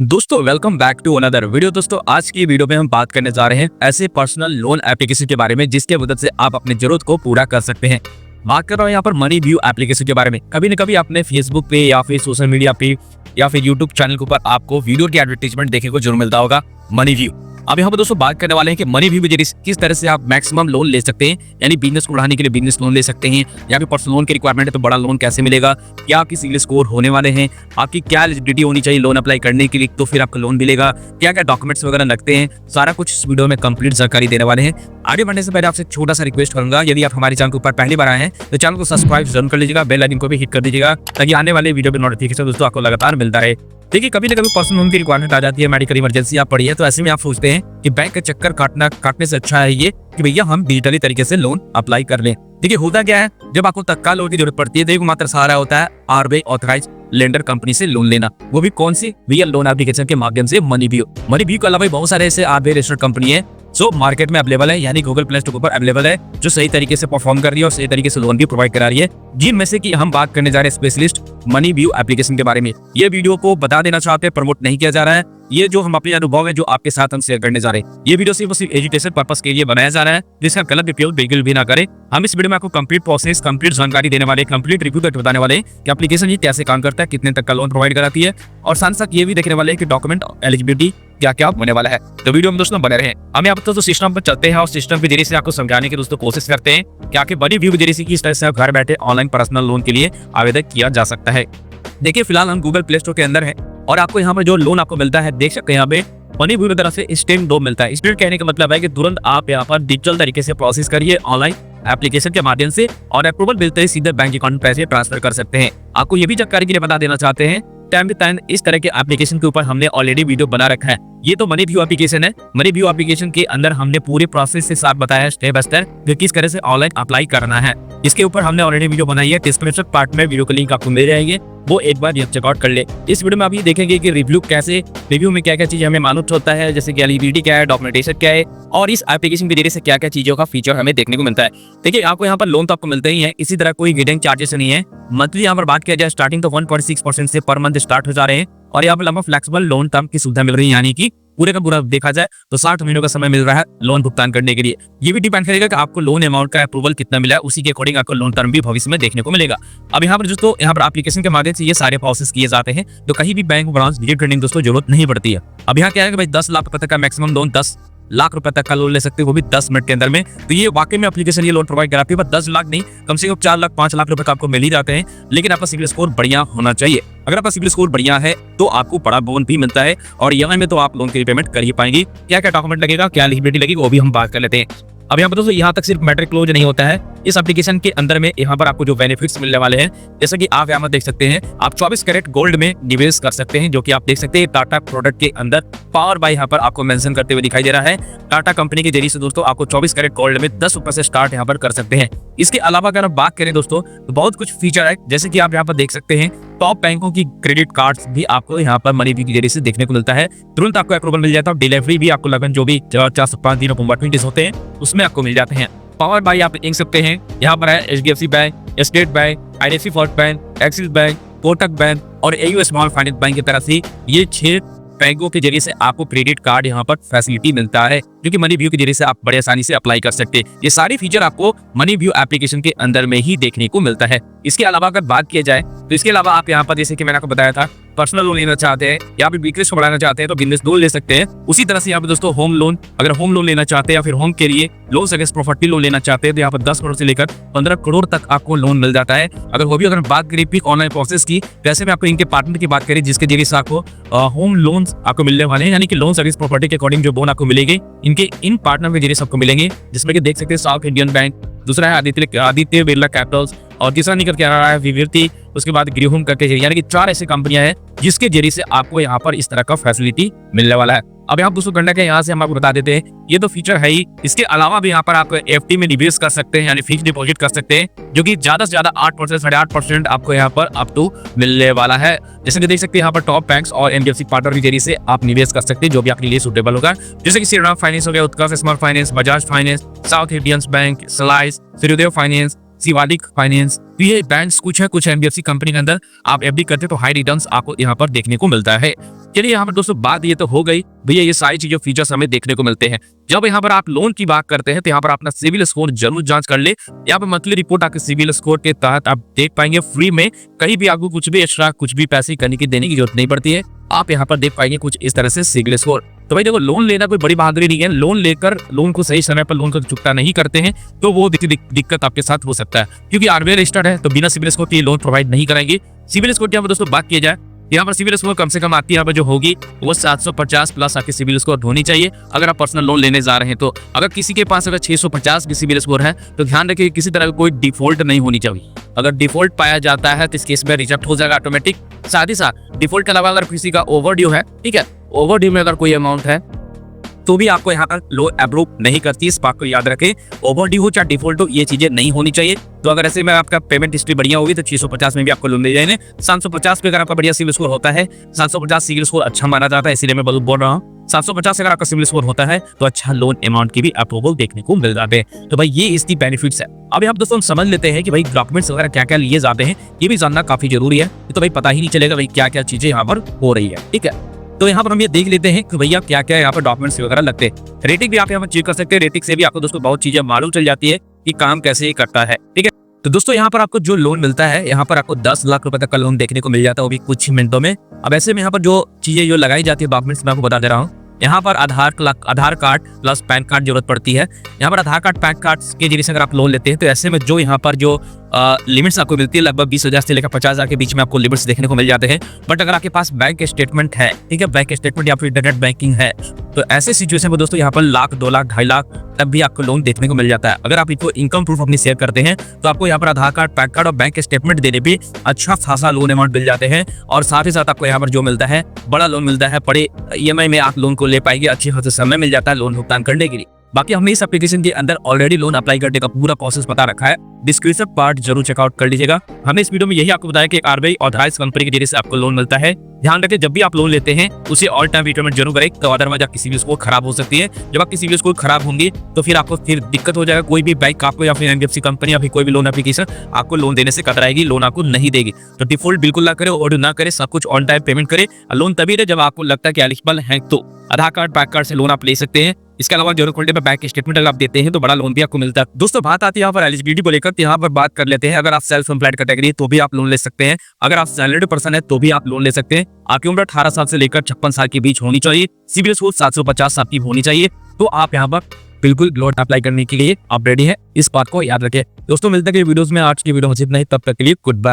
दोस्तों welcome back to another video. दोस्तों आज की वीडियो में हम बात करने जा रहे हैं ऐसे पर्सनल लोन एप्लीकेशन के बारे में जिसके मदद से आप अपनी जरूरत को पूरा कर सकते हैं। बात कर रहा हूँ यहाँ पर मनी व्यू एप्लीकेशन के बारे में। कभी न कभी आपने फेसबुक पे या फिर सोशल मीडिया पे या फिर यूट्यूब चैनल के ऊपर आपको वीडियो की एडवर्टाइजमेंट देखने को जरूर मिलता होगा मनी व्यू। अब यहाँ पर दोस्तों बात करने वाले हैं कि मनी व्यू में किस तरह से आप मैक्सिमम लोन ले सकते हैं, यानी बिजनेस को बढ़ाने के लिए बिजनेस लोन ले सकते हैं, या फिर पर्सनल लोन की रिक्वायरमेंट है तो बड़ा लोन कैसे मिलेगा, क्या आपकी सिविल स्कोर होने वाले हैं, आपकी क्या एलिजिबिलिटी होनी चाहिए लोन अप्लाई करने के लिए तो फिर आपका लोन मिलेगा, क्या क्या डॉक्यूमेंट्स वगैरह लगते हैं, सारा कुछ इस वीडियो में कंप्लीट जानकारी देने वाले हैं। आगे बढ़ने से पहले आपसे छोटा सा रिक्वेस्ट करूंगा, यदि आप हमारे चैनल के ऊपर पहली बार आए हैं तो चैनल को सब्सक्राइब जरूर कर लीजिएगा, बेल आइकन को भी हिट कर दीजिएगा ताकि आने वाले वीडियो में नोटिफिकेशन दोस्तों आपको लगातार मिलता रहे। देखिए कभी न कभी पर्सनल लोन की रिक्वायरमेंट आ जाती है, मेडिकल इमरजेंसी आप पड़ी है, तो ऐसे में आप सोचते हैं कि बैंक का चक्कर काटने से अच्छा है ये कि भैया हम डिजिटली तरीके से लोन अप्लाई कर लें। देखिए होता क्या है, जब आपको तत्काल लोन की जरूरत पड़ती है तो एक मात्र सहारा होता है आरबीआई ऑथराइज लेंडर कंपनी से लोन लेना, वो भी कौन सी रियल लोन एप्लीकेशन के माध्यम से मनी व्यू के अलावा बहुत सारे ऐसे आरबीआई रजिस्टर्ड कंपनी है जो मार्केट में अवेलेबल है, यानी गूगल प्ले स्टोर पर अवेलेबल है, जो सही तरीके से परफॉर्म कर रही है और सही तरीके से लोन भी प्रोवाइड करा रही है, जिनमें से कि हम बात करने जा रहे हैं स्पेशलिस्ट मनी व्यू एप्लीकेशन के बारे में। ये वीडियो को बता देना चाहते हैं, प्रमोट नहीं किया जा रहा है, ये जो हम अपने अनुभव है जो आपके साथ हम शेयर करने जा रहे हैं। ये वीडियो सिर्फ एजुकेशन पर्पस के लिए बनाया जा रहा है, जिसका गलत उपयोग बिल्कुल भी ना करें। हम इस वीडियो में आपको कंप्लीट प्रोसेस, कंप्लीट जानकारी देने वाले, कंप्लीट रिव्यू करके बताने वाले कि एप्लीकेशन ये कैसे काम करता है, कितने तक का लोन प्रोवाइड कराती है, और साथ साथ ये भी देखने वाले कि डॉक्यूमेंट एलिजिबिलिटी क्या क्या होने वाला है। तो वीडियो में दोस्तों बने रहे। हम यहाँ पर तो सिस्टम पर चलते हैं और सिस्टम के जरिए से आपको समझाने की दोस्तों कोशिश करते हैं कि आपके मनी व्यू के जरिए से किस तरह से घर बैठे ऑनलाइन पर्सनल लोन के लिए आवेदन किया जा सकता है। देखिए फिलहाल हम गूगल प्ले स्टोर के अंदर है और आपको यहाँ पर जो लोन आपको मिलता है देख सकते हैं, यहाँ पे मनी व्यू की तरफ से इंस्टेंट लोन मिलता है। इंस्टेंट कहने का मतलब है कि तुरंत आप यहाँ पर डिजिटल तरीके से प्रोसेस करिए ऑनलाइन एप्लीकेशन के माध्यम से और अप्रूवल मिलते ही सीधे बैंक अकाउंट में पैसे ट्रांसफर कर सकते हैं। आपको ये भी जानकारी के लिए बता देना चाहते हैं, टाइम टू टाइम इस तरह के एप्लीकेशन के ऊपर हमने ऑलरेडी वीडियो बना रखा है। ये तो मनी व्यू एप्लीकेशन है। मनी व्यू एप्लीकेशन के अंदर हमने पूरे प्रोसेस के साथ बताया है स्टेप बाय स्टेप कि किस तरह से ऑनलाइन अप्लाई करना है। इसके ऊपर हमने ऑलरेडी वीडियो बनाई है, डिस्क्रिप्शन पार्ट में वीडियो का लिंक आपको मिल जाएंगे, वो एक बार चेकआउट कर ले। इस वीडियो में अभी देखेंगे कि रिव्यू में क्या क्या चीजें हमें मालूम होता है, जैसे कि एलिजिबिलिटी क्या है, डॉक्यूमेंटेशन क्या है, और इस एप्लीकेशन के जरिए से क्या क्या चीजों का फीचर हमें देखने को मिलता है। देखिए आपको यहाँ पर लोन तो आपको मिलते ही है, इसी तरह कोई गिडिंग चार्जेस नहीं है। मंथली यहाँ पर बात किया जाए स्टार्टिंग तो 1.6% से पर मंथ स्टार्ट हो जा रहे हैं, और यहाँ पर लंबा फ्लेक्सिबल लोन टर्म की सुविधा मिल रही है, यानी कि पूरे का पूरा देखा जाए तो 60 महीनों का समय मिल रहा है लोन भुगतान करने के लिए। ये भी डिपेंड करेगा कि आपको लोन अमाउंट का अप्रूवल कितना मिला है, उसी के अकॉर्डिंग आपको लोन टर्म भी भविष्य में देखने को मिलेगा। अब यहाँ पर दोस्तों यहाँ पर एप्लीकेशन के माध्यम से ये सारे प्रोसेस किए जाते हैं, तो कहीं भी बैंक ब्रांच विजिट करने की दोस्तों जरूरत नहीं पड़ती है। अब यहाँ क्या है कि भाई 10 लाख रुपए तक का मैक्सिमम लोन, 10 लाख रुपए तक का लोन ले सकते हैं, वो भी 10 मिनट के अंदर में। तो ये वाकई में एप्लीकेशन ये लोन प्रोवाइड कराती है, पर 10 लाख नहीं, कम से कम 4 लाख 5 लाख रुपए का आपको मिल ही जाते हैं, लेकिन आपका सिविल स्कोर बढ़िया होना चाहिए। अगर आपका सिविल स्कोर बढ़िया है तो आपको बड़ा लोन भी मिलता है, और ईएमआई में तो आप लोन की रीपेमेंट कर ही पाएंगे। क्या क्या डॉक्यूमेंट लगेगा, क्या एलिजिबिलिटी लगेगी, वो भी हम बात कर लेते हैं। अब यहाँ पर दोस्तों यहाँ तक सिर्फ मैटर क्लोज नहीं होता है, इस एप्लीकेशन के अंदर में यहाँ पर आपको जो बेनिफिट्स मिलने वाले हैं, जैसे कि आप यहाँ पर देख सकते हैं, आप 24 कैरेट गोल्ड में निवेश कर सकते हैं, जो कि आप देख सकते हैं टाटा प्रोडक्ट के अंदर पावर बाय यहाँ पर आपको मेंशन करते हुए दिखाई दे रहा है। टाटा कंपनी के जरिए से दोस्तों आपको 24 कैरेट गोल्ड में 10 रुपए से स्टार्ट यहाँ पर कर सकते हैं। इसके अलावा अगर आप बात करें दोस्तों तो बहुत कुछ फीचर है, जैसे कि आप यहाँ पर देख सकते हैं टॉप बैंकों की क्रेडिट कार्ड्स भी आपको यहाँ पर मनी व्यू के जरिए से देखने को मिलता है, तुरंत आपको अप्रूवल मिल जाता है। डिलीवरी भी आपको लगभग जो भी 4 से 5 दिनों वर्किंग होते हैं उसमें आपको मिल जाते हैं। पावर बाय आप देख सकते हैं, यहाँ पर है HDFC bank, state bank, IDFC first bank, axis bank, Kotak bank और AU स्मॉल फाइनेंस बैंक की तरफ से ये 6 बैंकों के जरिए से आपको क्रेडिट कार्ड यहाँ पर फैसिलिटी मिलता है, जो कि मनी व्यू के जरिए से आप बड़े आसानी से अप्लाई कर सकते हैं। ये सारे फीचर आपको मनी व्यू एप्लीकेशन के अंदर में ही देखने को मिलता है। इसके अलावा अगर बात किया जाए तो इसके अलावा आप यहाँ पर जैसे कि मैंने आपको बताया था, पर्सनल लोन लेना चाहते हैं या फिर बिजनेस को बढ़ाना चाहते हैं तो बिजनेस लोन ले सकते हैं। उसी तरह से यहाँ पे दोस्तों होम लोन, अगर होम लोन लेना चाहते हैं या फिर होम के लिए लोन अगेंस्ट प्रॉपर्टी लोन लेना चाहते हैं तो यहाँ पर 10 करोड़ से लेकर 15 करोड़ तक आपको लोन मिल जाता है। अगर बात करें पिक ऑनलाइन प्रोसेस की, वैसे में आपको इनके पार्टनर की बात करें जिसके जरिए से आपको होम लोन आपको मिलने वाले हैं, यानी कि लोन अगेंस्ट प्रॉपर्टी के अकॉर्डिंग जो लोन आपको मिलेंगे इनके इन पार्टनर के जरिए सबको मिलेंगे, जिसमें कि देख सकते हैं साउथ इंडियन बैंक, दूसरा है आदित्य बिरला कैपिटल्स, और तीसरा निकल के आ रहा है विविरती, उसके बाद गृहम करके, यानी कि 4 ऐसी कंपनियां हैं जिसके जरिए से आपको यहाँ पर इस तरह का फैसिलिटी मिलने वाला है। अब यहाँ दोस्तों करना क्या, यहाँ से हम आपको बता देते हैं, ये तो फीचर है ही। इसके अलावा भी यहाँ पर आप FD में निवेश कर सकते हैं, यानी फिक्स डिपॉजिट कर सकते हैं, जो कि ज्यादा से ज्यादा 8% 8.5% आपको यहाँ पर अप टू मिलने वाला है। जैसे कि देख सकते हैं यहाँ पर टॉप बैंक्स और NBFC पार्टनर के जरिए से आप निवेश कर सकते हैं, जो भी आपके लिए सूटेबल होगा, जैसे कि श्रीराम फाइनेंस हो गया, Utkarsh Small Finance, Bajaj Finance, South Indian Bank, Slice, Suryoday Finance, Shivalik Finance, तो ये बैंक्स कुछ है, कुछ एनबीएफसी कंपनी के अंदर आप एफडी करते हैं तो हाई रिटर्न्स आपको यहाँ पर देखने को मिलता है। चलिए यहाँ पर दोस्तों बात ये तो हो गई भैया, ये सारी चीजें फीचर्स हमें देखने को मिलते हैं। जब यहाँ पर आप लोन की बात करते हैं तो यहाँ पर अपना सिविल स्कोर जरूर जांच कर ले। यहाँ पर मंथली रिपोर्ट आपके सिविल स्कोर के तहत आप देख पाएंगे फ्री में, कहीं भी आपको कुछ भी एक्स्ट्रा कुछ भी पैसे करने की देने की जरूरत नहीं पड़ती है। आप यहाँ पर देख पाएंगे कुछ इस तरह से सिविल स्कोर। तो भाई देखो, लोन लेना कोई बड़ी बहादुरी नहीं है। लोन लेकर लोन को सही समय पर लोन को चुकता नहीं करते हैं तो वो दिक्कत आपके साथ हो सकता है, क्योंकि आरबीआई रजिस्टर्ड है तो बिना सिविल स्कोर के लोन प्रोवाइड नहीं कराएंगे। सिविल स्कोर की यहाँ पर दोस्तों बात की जाए, यहाँ पर सिविल स्कोर कम से कम आपकी यहाँ पर जो होगी वो 750 प्लस आपकी सिविल स्कोर होनी चाहिए अगर आप पर्सनल लोन लेने जा रहे हैं। तो अगर किसी के पास अगर 650 की सिविल स्कोर है तो ध्यान रखिए किसी तरह का कोई डिफॉल्ट नहीं होनी चाहिए। अगर डिफॉल्ट पाया जाता है तो इस केस में रिजेक्ट हो जाएगा ऑटोमेटिक। साथ ही साथ डिफॉल्ट के अलावा अगर किसी का ओवरड्यू है, ठीक है, ओवरड्यू में अगर कोई अमाउंट है तो भी आपको यहाँ पर लोन अप्रूव नहीं करती। इस बात को याद रखें, ओवरड्यू हो चाहे डिफॉल्ट हो, ये चीजें नहीं होनी चाहिए। तो अगर ऐसे में आपका पेमेंट हिस्ट्री बढ़िया होगी तो 650 में भी आपको लोन दे जाएंगे। 750 पे अगर आपका बढ़िया सिविल स्कोर होता है, 750 सिविल स्कोर अच्छा माना जाता है, इसीलिए मैं बोल रहा हूँ 750 अगर आपका सिविल स्कोर होता है तो अच्छा लोन अमाउंट की भी अप्रूवल देखने को मिल जाते हैं। तो भाई ये इसकी बेनिफिट्स है। अब यहाँ दोस्तों हम समझ लेते हैं कि भाई डॉक्यूमेंट्स वगैरह क्या क्या लिए जाते हैं, ये भी जानना काफी जरूरी है। तो भाई पता ही नहीं चलेगा भाई क्या क्या चीजें यहाँ पर हो रही है, ठीक है। तो यहाँ पर हम ये देख लेते हैं कि भैया क्या क्या यहाँ पर डॉक्यूमेंट्स वगैरह लगते हैं। रेटिंग भी आप यहाँ पर चेक कर सकते हैं। रेटिंग से भी आपको दोस्तों बहुत चीजें मालूम चल जाती है कि काम कैसे ही करता है, ठीक है। तो दोस्तों यहाँ पर आपको जो लोन मिलता है, यहाँ पर आपको 10 लाख रुपए तक का लोन देखने को मिल जाता है, वो भी कुछ ही मिनटों में। अब ऐसे में यहाँ पर जो चीजें जो लगाई जाती है डॉक्यूमेंट्स मैं आपको बता दे रहा हूँ। यहाँ पर आधार कार्ड प्लस पैन कार्ड जरूरत पड़ती है। यहाँ पर आधार कार्ड पैन कार्ड के जरिए से अगर आप लोन लेते हैं तो ऐसे में जो यहाँ पर जो लिमिट्स आपको मिलती है लगभग 20,000 से लेकर 50,000 के बीच में आपको लिमिट्स देखने को मिल जाते हैं। बट अगर आपके पास बैंक स्टेटमेंट है, ठीक है, बैंक स्टेटमेंट या फिर इंटरनेट बैंकिंग है, तो ऐसे सिचुएशन में दोस्तों यहाँ पर 1 लाख 2 लाख 2.5 लाख तब भी आपको लोन देखने को मिल जाता है। अगर आप इनको इनकम प्रूफ अपनी शेयर करते हैं तो आपको यहाँ पर आधार कार्ड पैन कार्ड और बैंक स्टेटमेंट देने भी अच्छा खासा लोन अमाउंट मिल जाते हैं। और साथ ही साथ आपको यहाँ पर जो मिलता है बड़ा लोन मिलता है, बड़े EMI में आप लोन को ले पाएंगे, अच्छे खासे समय मिल जाता है लोन भुगतान करने के लिए। बाकी हमने इस एप्लीकेशन के अंदर ऑलरेडी लोन अप्लाई करने का पूरा प्रोसेस बता रखा है, डिस्क्रिप्शन पार्ट जरूर चेकआउट कर लीजिएगा। हमने इस वीडियो में यही आपको बताया कि आरबीआई ऑथराइज्ड कंपनी के जरिए से आपको लोन मिलता है। ध्यान रखें जब भी आप लोन लेते हैं उसे ऑल टाइम रिपेमेंट जरूर करें, तो अदरवाइज आपकी सिविल स्कोर खराब हो सकती है। जब आपकी सिविल स्कोर खराब होंगी तो फिर आपको फिर दिक्कत हो जाएगा। कोई भी बैंक आपको या फिर एनबीएफसी कंपनी या फिर कोई भी लोन एप्लीकेशन आपको लोन देने से कतराएगी, लोन आपको नहीं देगी। तो डिफॉल्ट बिल्कुल ना करें, ओवरड्यू ना करें, सब कुछ ऑन टाइम पेमेंट करें। लोन तभी दे जब आपको लगता है कि एलिजिबल है तो आधार कार्ड पैन कार्ड से लोन आप ले सकते हैं। इसके अलावा जरूर क्वालिटी पे बैंक स्टेटमेंट अगर आप देते हैं तो बड़ा लोन भी आपको मिलता है। दोस्तों बात आती है यहाँ पर एलिजिबिलिटी को लेकर, यहाँ पर बात कर लेते हैं। अगर आप सेल्फ एम्प्लॉयड कैटेगरी तो भी आप लोन ले सकते हैं, अगर आप सैलरीड पर्सन है तो भी आप लोन ले सकते हैं। आपकी उम्र 18 साल से लेकर 56 साल के बीच होनी चाहिए, सिविल स्कोर 750 आपकी होनी चाहिए, तो आप यहाँ पर बिल्कुल लोन अप्लाई करने के लिए आप रेडी है। इस बात को याद रखें। दोस्तों मिलते हैं वीडियोस में, आज की वीडियो में इतना ही, तब तक के लिए गुड बाय।